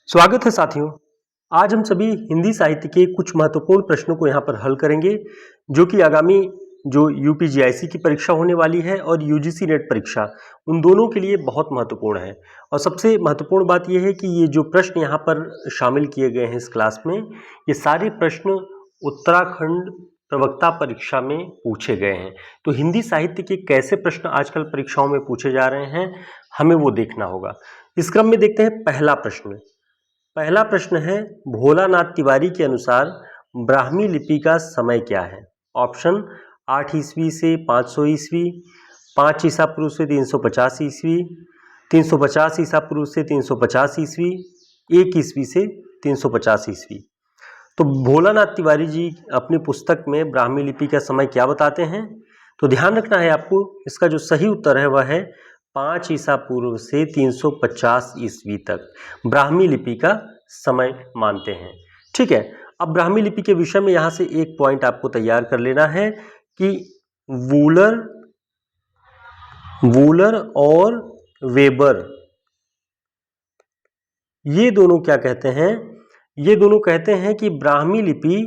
स्वागत है साथियों। आज हम सभी हिंदी साहित्य के कुछ महत्वपूर्ण प्रश्नों को यहाँ पर हल करेंगे, जो कि आगामी जो यूपीजीआईसी की परीक्षा होने वाली है और यूजीसी नेट परीक्षा, उन दोनों के लिए बहुत महत्वपूर्ण है। और सबसे महत्वपूर्ण बात यह है कि ये जो प्रश्न यहाँ पर शामिल किए गए हैं इस क्लास में, ये सारे प्रश्न उत्तराखंड प्रवक्ता परीक्षा में पूछे गए हैं। तो हिंदी साहित्य के कैसे प्रश्न आजकल परीक्षाओं में पूछे जा रहे हैं, हमें वो देखना होगा। इस क्रम में देखते हैं पहला प्रश्न है, भोलानाथ तिवारी के अनुसार ब्राह्मी लिपि का समय क्या है? ऑप्शन 8 ईस्वी से 500 ईस्वी, 5 ईसा पूर्व से 350 ईस्वी, 350 ईसा पूर्व से 350 ईस्वी, 1 ईस्वी से 350 ईस्वी। तो भोलानाथ तिवारी जी अपनी पुस्तक में ब्राह्मी लिपि का समय क्या बताते हैं? तो ध्यान रखना है आपको, इसका जो सही उत्तर है वह है 5 ईसा पूर्व से 350 ईस्वी तक ब्राह्मी लिपि का समय मानते हैं। ठीक है, अब ब्राह्मी लिपि के विषय में यहां से एक पॉइंट आपको तैयार कर लेना है कि वूलर और वेबर ये दोनों क्या कहते हैं? ये दोनों कहते हैं कि ब्राह्मी लिपि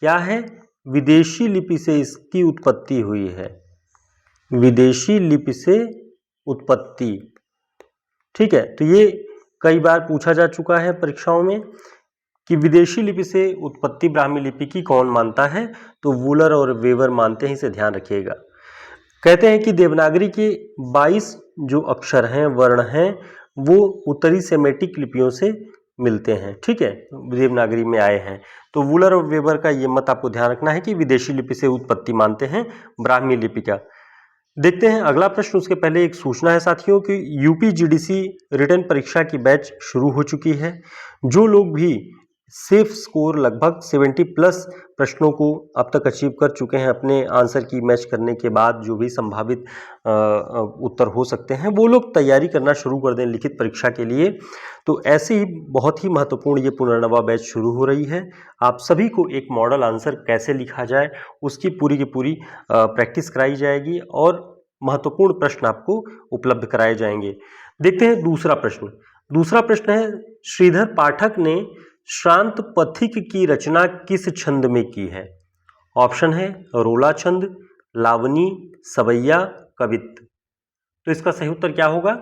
क्या है? विदेशी लिपि से इसकी उत्पत्ति हुई है। विदेशी लिपि से उत्पत्ति। ठीक है, तो ये कई बार पूछा जा चुका है परीक्षाओं में कि विदेशी लिपि से उत्पत्ति ब्राह्मी लिपि की कौन मानता है? तो वूलर और वेबर मानते हैं, इसे ध्यान रखिएगा। कहते हैं कि देवनागरी के 22 जो अक्षर हैं, वर्ण हैं, वो उत्तरी सेमेटिक लिपियों से मिलते हैं। ठीक है, देवनागरी में आए हैं। तो वूलर और वेबर का ये मत आपको ध्यान रखना है कि विदेशी लिपि से उत्पत्ति मानते हैं ब्राह्मी लिपि का। देखते हैं अगला प्रश्न। उसके पहले एक सूचना है साथियों कि यूपीजीडीसी रिटन परीक्षा की बैच शुरू हो चुकी है। जो लोग भी सेफ स्कोर लगभग 70 प्लस प्रश्नों को अब तक अचीव कर चुके हैं, अपने आंसर की मैच करने के बाद जो भी संभावित उत्तर हो सकते हैं, वो लोग तैयारी करना शुरू कर दें लिखित परीक्षा के लिए। तो ऐसे ही बहुत ही महत्वपूर्ण ये पुनर्नवा बैच शुरू हो रही है। आप सभी को एक मॉडल आंसर कैसे लिखा जाए उसकी पूरी की पूरी प्रैक्टिस कराई जाएगी और महत्वपूर्ण प्रश्न आपको उपलब्ध कराए जाएंगे। देखते हैं दूसरा प्रश्न है, श्रीधर पाठक ने श्रांत पथिक की रचना किस छंद में की है? ऑप्शन है रोला छंद, लावनी, सवैया, कवित्त। तो इसका सही उत्तर क्या होगा?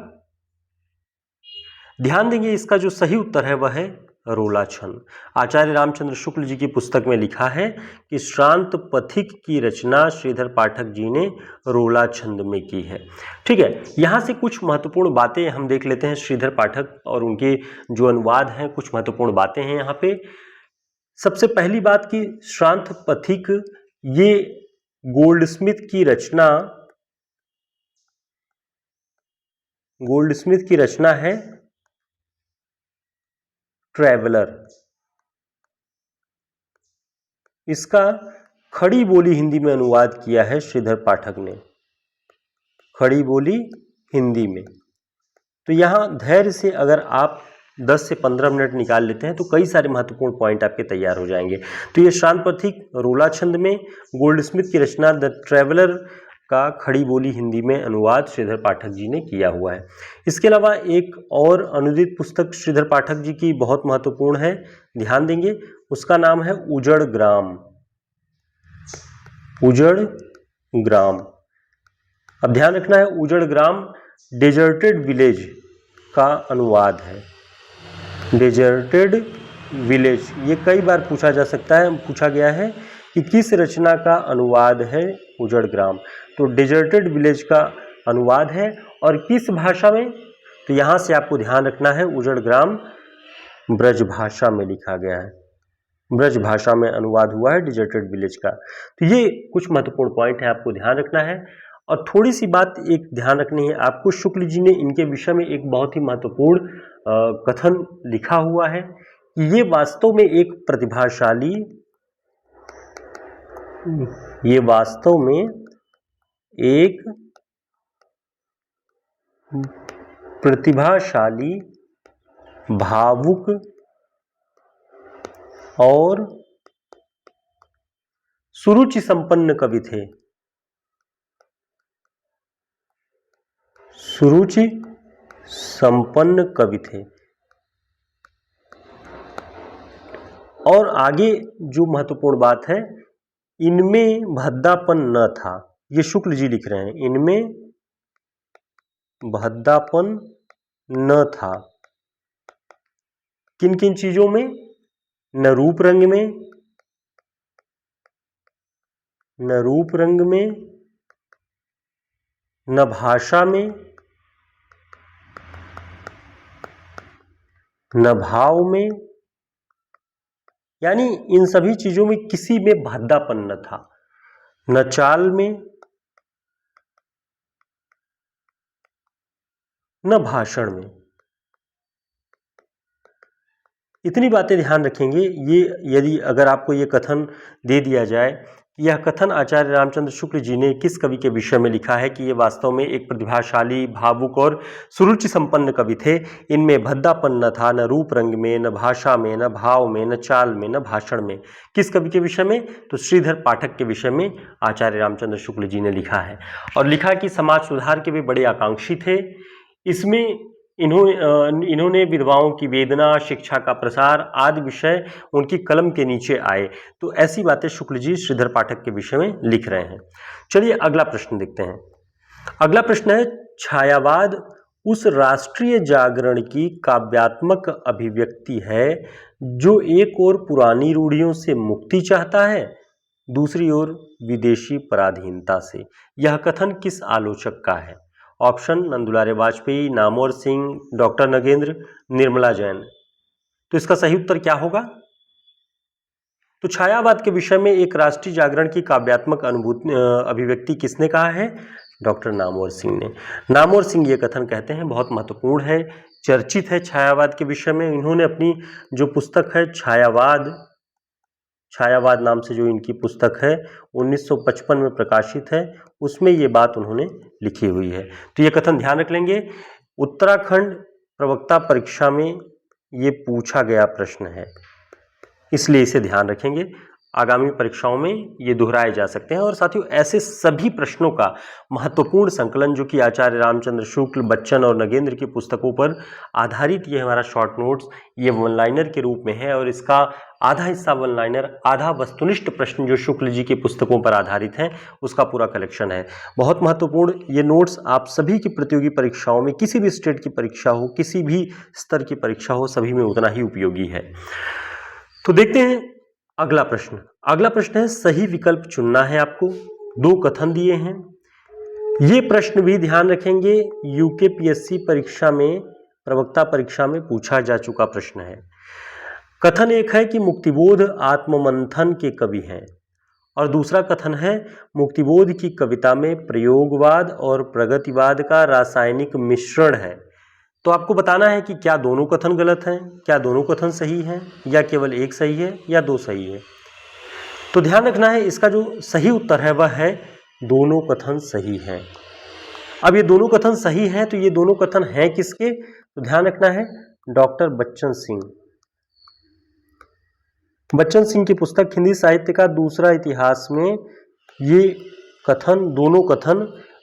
ध्यान देंगे, इसका जो सही उत्तर है वह है रोला छंद। आचार्य रामचंद्र शुक्ल जी की पुस्तक में लिखा है कि श्रांत पथिक की रचना श्रीधर पाठक जी ने रोला छंद में की है। ठीक है, यहां से कुछ महत्वपूर्ण बातें हम देख लेते हैं श्रीधर पाठक और उनके जो अनुवाद हैं, कुछ महत्वपूर्ण बातें हैं यहाँ पे। सबसे पहली बात कि श्रांत पथिक ये गोल्डस्मिथ की रचना है ट्रैवलर। इसका खड़ी बोली हिंदी में अनुवाद किया है श्रीधर पाठक ने, खड़ी बोली हिंदी में। तो यहां धैर्य से अगर आप 10 से 15 मिनट निकाल लेते हैं तो कई सारे महत्वपूर्ण पॉइंट आपके तैयार हो जाएंगे। तो ये श्रांत पथिक रोला छंद में, गोल्डस्मिथ की रचना द ट्रैवलर का खड़ी बोली हिंदी में अनुवाद श्रीधर पाठक जी ने किया हुआ है। इसके अलावा एक और अनुदित पुस्तक श्रीधर पाठक जी की बहुत महत्वपूर्ण है, ध्यान देंगे, उसका नाम है उजड़ ग्राम। अब ध्यान रखना है, उजड़ ग्राम डेजर्टेड विलेज का अनुवाद है। डेजर्टेड विलेज ये कई बार पूछा गया है कि किस रचना का अनुवाद है उजड़ ग्राम। तो डेजर्टेड विलेज का अनुवाद है और किस भाषा में? तो यहां से आपको ध्यान रखना है, उजड़ ग्राम ब्रज भाषा में लिखा गया है, ब्रज भाषा में अनुवाद हुआ है डेजर्टेड विलेज का। तो ये कुछ महत्वपूर्ण पॉइंट है, आपको ध्यान रखना है। और थोड़ी सी बात एक ध्यान रखनी है आपको, शुक्ल जी ने इनके विषय में एक बहुत ही महत्वपूर्ण कथन लिखा हुआ है कि ये वास्तव में एक प्रतिभाशाली, भावुक और सुरुचि संपन्न कवि थे। सुरुचि संपन्न कवि थे। और आगे जो महत्वपूर्ण बात है, इनमें भद्दापन न था, ये शुक्ल जी लिख रहे हैं, इनमें भद्दापन न था। किन किन चीजों में? न रूप रंग में, न रूप रंग में, न भाषा में, न भाव में, यानी इन सभी चीजों में किसी में भद्दापन न था। न चाल में, न भाषण में। इतनी बातें ध्यान रखेंगे। ये यदि अगर आपको ये कथन दे दिया जाए, यह कथन आचार्य रामचंद्र शुक्ल जी ने किस कवि के विषय में लिखा है कि ये वास्तव में एक प्रतिभाशाली, भावुक और सुरुचि संपन्न कवि थे, इनमें भद्दापन न था, न रूप रंग में, न भाषा में, न भाव में, न चाल में, न भाषण में। किस कवि के विषय में? तो श्रीधर पाठक के विषय में आचार्य रामचंद्र शुक्ल जी ने लिखा है। और लिखा कि समाज सुधार के वे बड़े आकांक्षी थे। इसमें इन्होंने विधवाओं की वेदना, शिक्षा का प्रसार आदि विषय उनकी कलम के नीचे आए। तो ऐसी बातें शुक्ल जी श्रीधर पाठक के विषय में लिख रहे हैं। चलिए अगला प्रश्न देखते हैं। अगला प्रश्न है, छायावाद उस राष्ट्रीय जागरण की काव्यात्मक अभिव्यक्ति है जो एक ओर पुरानी रूढ़ियों से मुक्ति चाहता है, दूसरी ओर विदेशी पराधीनता से। यह कथन किस आलोचक का है? Option Nandulare Vajpeyi, Namvar Singh, doctor Nagendra, Nirmala Jain. तो इसका सही उत्तर क्या होगा? तो छायावाद के विषय में एक राष्ट्रीय जागरण की काव्यात्मक अभिव्यक्ति किसने कहा है? डॉक्टर नामवर सिंह ने। नामवर सिंह ये कथन कहते हैं, बहुत महत्वपूर्ण है, चर्चित है छायावाद के विषय में। इन्होंने अपनी जो पुस्तक है छायावाद नाम से जो इनकी पुस्तक है 1955 में प्रकाशित है, उसमें ये बात उन्होंने लिखी हुई है। तो ये कथन ध्यान रख लेंगे। उत्तराखंड प्रवक्ता परीक्षा में ये पूछा गया प्रश्न है, इसलिए इसे ध्यान रखेंगे। आगामी परीक्षाओं में ये दोहराए जा सकते हैं। और साथियों, ऐसे सभी प्रश्नों का महत्वपूर्ण संकलन जो कि आचार्य रामचंद्र शुक्ल, बच्चन और नगेंद्र की पुस्तकों पर आधारित ये हमारा शॉर्ट नोट्स, ये वन लाइनर के रूप में है। और इसका आधा हिस्सा वन लाइनर, आधा वस्तुनिष्ठ प्रश्न जो शुक्ल जी की पुस्तकों पर आधारित हैं, उसका पूरा कलेक्शन है। बहुत महत्वपूर्ण ये नोट्स आप सभी की प्रतियोगी परीक्षाओं में, किसी भी स्टेट की परीक्षा हो, किसी भी स्तर की परीक्षा हो, सभी में उतना ही उपयोगी है। तो देखते हैं अगला प्रश्न। अगला प्रश्न है, सही विकल्प चुनना है आपको। दो कथन दिए हैं। ये प्रश्न भी ध्यान रखेंगे, यूकेपीएससी परीक्षा में, प्रवक्ता परीक्षा में पूछा जा चुका प्रश्न है। कथन एक है कि मुक्तिबोध आत्ममंथन के कवि हैं, और दूसरा कथन है मुक्तिबोध की कविता में प्रयोगवाद और प्रगतिवाद का रासायनिक मिश्रण है। तो आपको बताना है कि क्या दोनों कथन गलत हैं, क्या दोनों कथन सही हैं, या केवल एक सही है, या दो सही है। तो ध्यान रखना है, इसका जो सही उत्तर है वह है दोनों कथन सही हैं। अब ये दोनों कथन सही हैं, तो ये दोनों कथन हैं किसके? तो ध्यान रखना है डॉक्टर बच्चन सिंह। बच्चन सिंह की पुस्तक हिंदी साहित्य का दूसरा इतिहास में ये कथन, दोनों कथन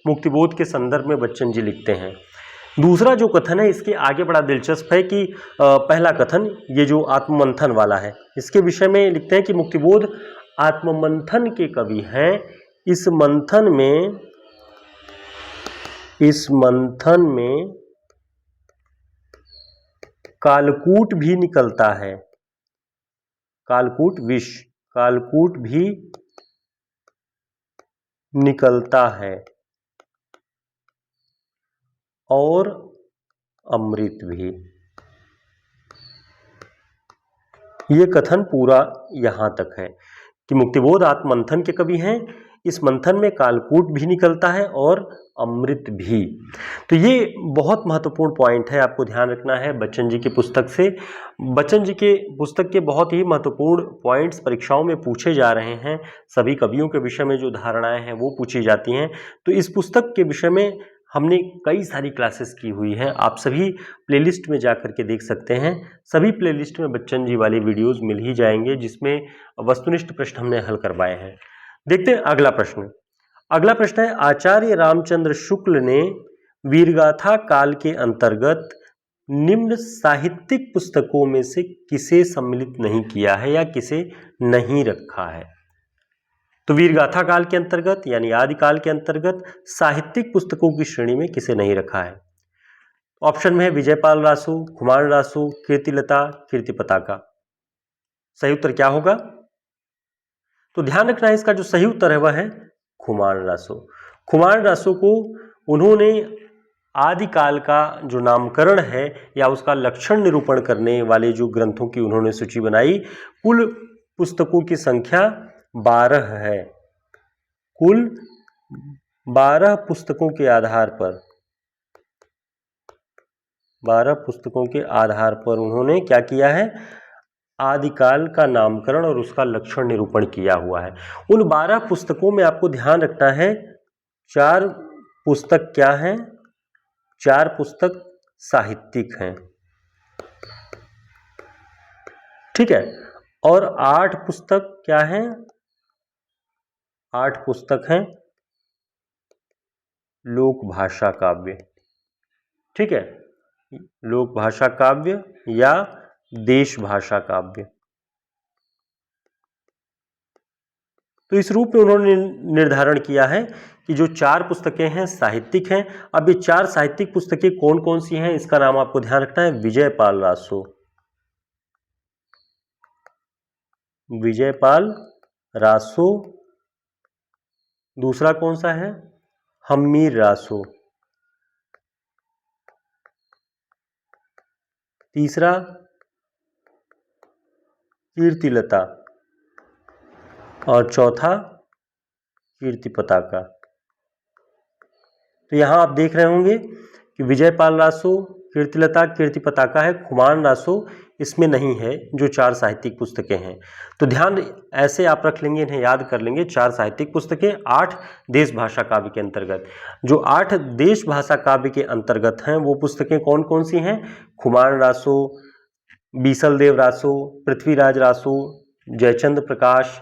मुक्तिबोध के संदर्भ में बच्चन जी लिखते हैं। दूसरा जो कथन है, इसके आगे बड़ा दिलचस्प है कि पहला कथन ये जो आत्ममंथन वाला है, इसके विषय में लिखते हैं कि मुक्तिबोध आत्ममंथन के कवि हैं। इस मंथन में कालकूट भी निकलता है, कालकूट विष, कालकूट भी निकलता है और अमृत भी। ये कथन पूरा यहां तक है कि मुक्तिबोध आत्ममंथन के कवि हैं, इस मंथन में कालकूट भी निकलता है और अमृत भी। तो ये बहुत महत्वपूर्ण पॉइंट है, आपको ध्यान रखना है बच्चन जी की पुस्तक से। बच्चन जी के पुस्तक के बहुत ही महत्वपूर्ण पॉइंट्स परीक्षाओं में पूछे जा रहे हैं। सभी कवियों के विषय में जो धारणाएं हैं वो पूछी जाती हैं। तो इस पुस्तक के विषय में हमने कई सारी क्लासेस की हुई हैं, आप सभी प्लेलिस्ट में जा कर के देख सकते हैं। सभी प्लेलिस्ट में बच्चन जी वाले वीडियोस मिल ही जाएंगे, जिसमें वस्तुनिष्ठ प्रश्न हमने हल करवाए हैं। देखते हैं अगला प्रश्न। अगला प्रश्न है, आचार्य रामचंद्र शुक्ल ने वीरगाथा काल के अंतर्गत निम्न साहित्यिक पुस्तकों में से किसे सम्मिलित नहीं किया है या किसे नहीं रखा है? तो वीरगाथा काल के अंतर्गत यानी आदिकाल के अंतर्गत साहित्यिक पुस्तकों की श्रेणी में किसे नहीं रखा है? ऑप्शन में है विजयपाल रासो, खुमान रासो, कीर्तिलता, कीर्ति पताका। सही उत्तर क्या होगा? तो ध्यान रखना है, इसका जो सही उत्तर है वह है खुमान रासो। खुमान रासो को उन्होंने आदिकाल का जो नामकरण है या उसका लक्षण निरूपण करने वाले जो ग्रंथों की उन्होंने सूची बनाई, कुल पुस्तकों की संख्या 12 है। कुल 12 पुस्तकों के आधार पर 12 पुस्तकों के आधार पर उन्होंने क्या किया है? आदिकाल का नामकरण और उसका लक्षण निरूपण किया हुआ है। उन 12 पुस्तकों में आपको ध्यान रखना है 4 पुस्तक क्या हैं? 4 पुस्तक साहित्यिक हैं, ठीक है, और 8 पुस्तक क्या हैं? 8 पुस्तक हैं लोक भाषा काव्य, ठीक है, लोक भाषा काव्य या देश भाषा काव्य। तो इस रूप में उन्होंने निर्धारण किया है कि जो 4 पुस्तकें हैं साहित्यिक हैं। अब ये 4 साहित्यिक पुस्तकें कौन कौन सी हैं, इसका नाम आपको ध्यान रखना है, विजयपाल रासो। विजयपाल रासो। दूसरा कौन सा है? हम्मीर रासो। तीसरा कीर्तिलता और चौथा कीर्ति पताका। तो यहां आप देख रहे होंगे कि विजयपाल रासो, कीर्तिलता, कीर्ति पताका है, खुमान रासो इसमें नहीं है, जो 4 साहित्यिक पुस्तकें हैं। तो ध्यान ऐसे आप रख लेंगे, इन्हें याद कर लेंगे। 4 साहित्यिक पुस्तकें, 8 देश भाषा काव्य के अंतर्गत। जो 8 देश भाषा काव्य के अंतर्गत हैं वो पुस्तकें कौन कौन सी हैं? खुमान रासो, बीसलदेव रासो, पृथ्वीराज रासो, जयचंद्र प्रकाश,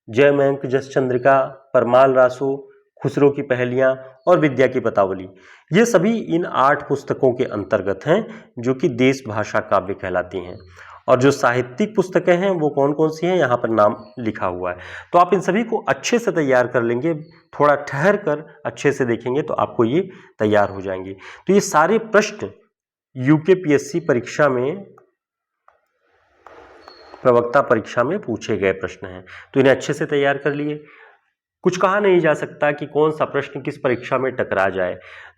जयमयंक जसचंद्रिका, परमाल रासो, खुसरो की पहेलियां और विद्या की पतावली। ये सभी इन 8 पुस्तकों के अंतर्गत हैं जो कि देश भाषा काव्य कहलाती हैं। और जो साहित्यिक पुस्तकें हैं वो कौन कौन सी हैं, यहाँ पर नाम लिखा हुआ है। तो आप इन सभी को अच्छे से तैयार कर लेंगे, थोड़ा ठहर कर अच्छे से देखेंगे तो आपको ये तैयार हो जाएंगे। तो ये सारे प्रश्न यूकेपीएससी परीक्षा में, प्रवक्ता परीक्षा में पूछे गए प्रश्न हैं, तो इन्हें अच्छे से तैयार कर लिए। कुछ कहा नहीं जा सकता कि कौन सा प्रश्न किस परीक्षा में टकरा जाए,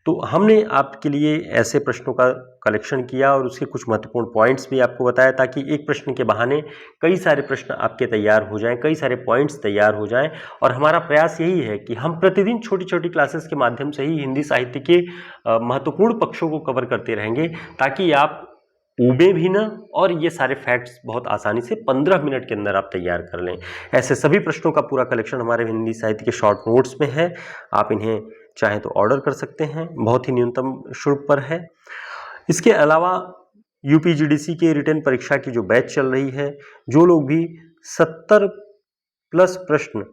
तो हमने आपके लिए ऐसे प्रश्नों का कलेक्शन किया और उसके कुछ महत्वपूर्ण पॉइंट्स भी आपको बताया, ताकि एक प्रश्न के बहाने कई सारे प्रश्न आपके तैयार हो जाएं, कई सारे पॉइंट्स तैयार हो जाएं। और हमारा प्रयास यही है कि हम प्रतिदिन छोटी छोटी क्लासेस के माध्यम से ही हिंदी साहित्य के महत्वपूर्ण पक्षों को कवर करते रहेंगे, ताकि आप ऊबे भी ना और ये सारे फैक्ट्स बहुत आसानी से 15 मिनट के अंदर आप तैयार कर लें। ऐसे सभी प्रश्नों का पूरा कलेक्शन हमारे हिंदी साहित्य के शॉर्ट नोट्स में है, आप इन्हें चाहें तो ऑर्डर कर सकते हैं, बहुत ही न्यूनतम शुल्क पर है। इसके अलावा यूपीजीडीसी के रिटन परीक्षा की जो बैच चल रही है, जो लोग भी 70+ प्रश्न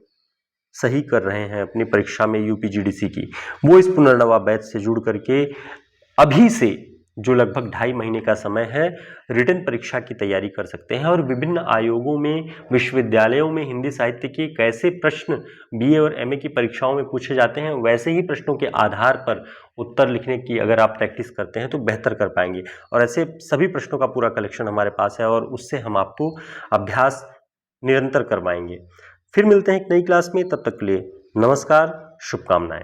सही कर रहे हैं अपनी परीक्षा में यूपीजीडीसी की, वो इस पुनर्नवा बैच से जुड़ करके अभी से जो लगभग 2.5 महीने का समय है, रिटन परीक्षा की तैयारी कर सकते हैं। और विभिन्न आयोगों में, विश्वविद्यालयों में हिंदी साहित्य के कैसे प्रश्न बीए और एमए की परीक्षाओं में पूछे जाते हैं, वैसे ही प्रश्नों के आधार पर उत्तर लिखने की अगर आप प्रैक्टिस करते हैं तो बेहतर कर पाएंगे। और ऐसे सभी प्रश्नों का पूरा कलेक्शन हमारे पास है और उससे हम आपको अभ्यास निरंतर करवाएंगे। फिर मिलते हैं एक नई क्लास में, तब तक के लिए नमस्कार, शुभकामनाएं।